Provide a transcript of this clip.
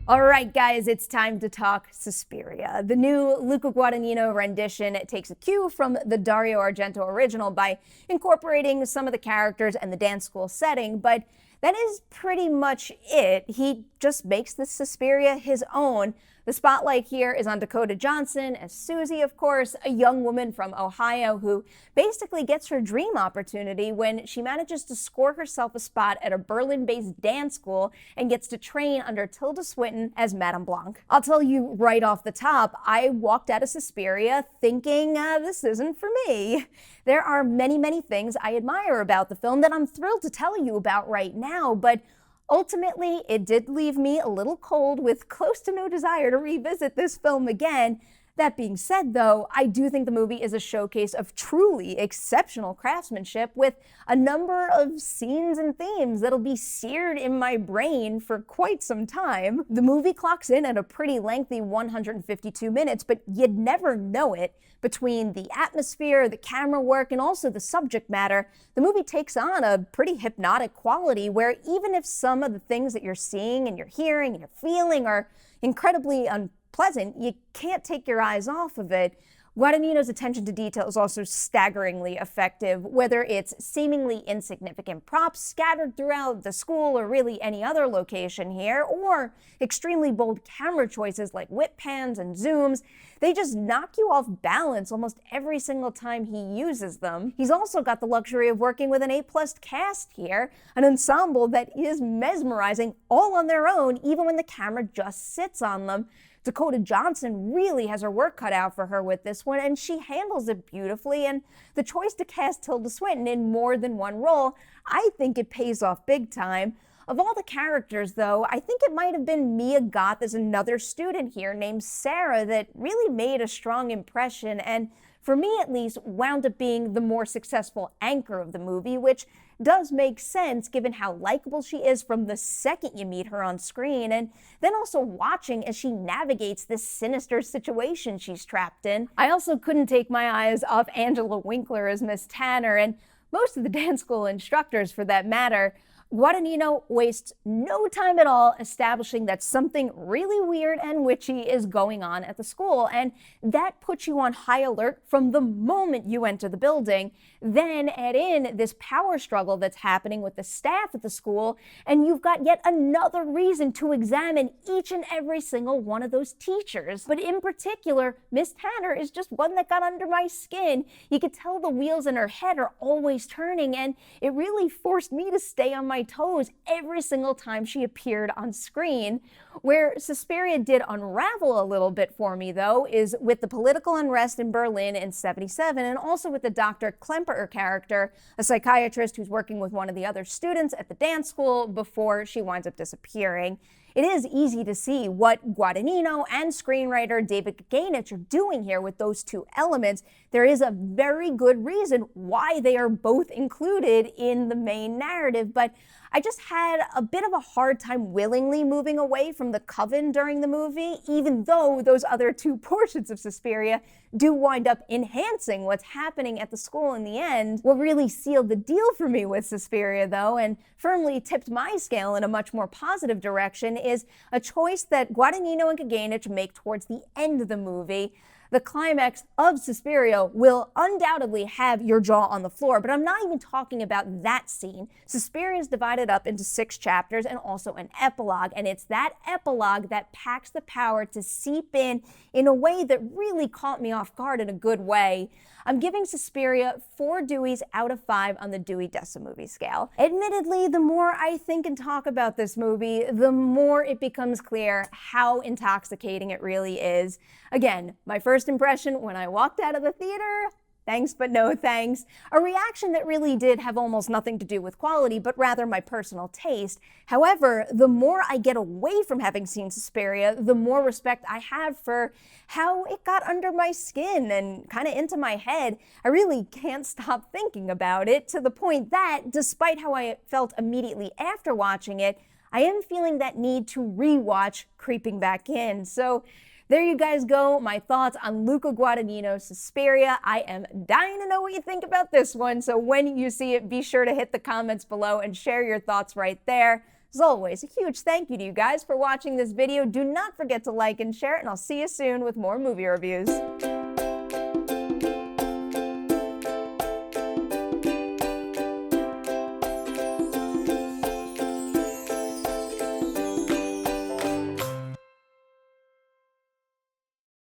All right, guys, it's time to talk Suspiria. The new Luca Guadagnino rendition takes a cue from the Dario Argento original by incorporating some of the characters and the dance school setting, but that is pretty much it. He just makes the Suspiria his own. The spotlight here is on Dakota Johnson as Susie, of course, a young woman from Ohio who basically gets her dream opportunity when she manages to score herself a spot at a Berlin-based dance school and gets to train under Tilda Swinton as Madame Blanc. I'll tell you right off the top, I walked out of Suspiria thinking, this isn't for me. There are many, many things I admire about the film that I'm thrilled to tell you about right now, but ultimately, it did leave me a little cold with close to no desire to revisit this film again. That being said, though, I do think the movie is a showcase of truly exceptional craftsmanship with a number of scenes and themes that'll be seared in my brain for quite some time. The movie clocks in at a pretty lengthy 152 minutes, but you'd never know it. Between the atmosphere, the camera work, and also the subject matter, the movie takes on a pretty hypnotic quality where even if some of the things that you're seeing and you're hearing and you're feeling are incredibly unpleasant, you can't take your eyes off of it. Guadagnino's attention to detail is also staggeringly effective, whether it's seemingly insignificant props scattered throughout the school or really any other location here, or extremely bold camera choices like whip pans and zooms. They just knock you off balance almost every single time he uses them. He's also got the luxury of working with an A-plus cast here, an ensemble that is mesmerizing all on their own, even when the camera just sits on them. Dakota Johnson really has her work cut out for her with this one, and she handles it beautifully, and the choice to cast Tilda Swinton in more than one role, I think it pays off big time. Of all the characters, though, I think it might have been Mia Goth as another student here named Sarah that really made a strong impression, and for me at least, wound up being the more successful anchor of the movie, which does make sense given how likable she is from the second you meet her on screen, and then also watching as she navigates this sinister situation she's trapped in. I also couldn't take my eyes off Angela Winkler as Miss Tanner, and most of the dance school instructors for that matter. Guadagnino wastes no time at all establishing that something really weird and witchy is going on at the school, and that puts you on high alert from the moment you enter the building. Then add in this power struggle that's happening with the staff at the school, and you've got yet another reason to examine each and every single one of those teachers. But in particular, Miss Tanner is just one that got under my skin. You could tell the wheels in her head are always turning, and it really forced me to stay on my toes every single time she appeared on screen. Where Suspiria did unravel a little bit for me, though, is with the political unrest in Berlin in '77, and also with the Dr. Klemperer character, a psychiatrist who's working with one of the other students at the dance school before she winds up disappearing. It is easy to see what Guadagnino and screenwriter David Gainich are doing here with those two elements. There is a very good reason why they are both included in the main narrative, but I just had a bit of a hard time willingly moving away from the coven during the movie, even though those other two portions of Suspiria do wind up enhancing what's happening at the school in the end. What really sealed the deal for me with Suspiria, though, and firmly tipped my scale in a much more positive direction, is a choice that Guadagnino and Gainich make towards the end of the movie. The climax of Suspiria will undoubtedly have your jaw on the floor, but I'm not even talking about that scene. Suspiria is divided up into 6 chapters and also an epilogue, and it's that epilogue that packs the power to seep in a way that really caught me off guard in a good way. I'm giving Suspiria 4 Deweys out of 5 on the Dewey Decimovie scale. Admittedly, the more I think and talk about this movie, the more it becomes clear how intoxicating it really is. Again, my first impression when I walked out of the theater, thanks but no thanks. A reaction that really did have almost nothing to do with quality, but rather my personal taste. However, the more I get away from having seen Suspiria, the more respect I have for how it got under my skin and kind of into my head. I really can't stop thinking about it, to the point that, despite how I felt immediately after watching it, I am feeling that need to rewatch creeping back in. So there you guys go, my thoughts on Luca Guadagnino's Suspiria. I am dying to know what you think about this one, so when you see it, be sure to hit the comments below and share your thoughts right there. As always, a huge thank you to you guys for watching this video. Do not forget to like and share it, and I'll see you soon with more movie reviews.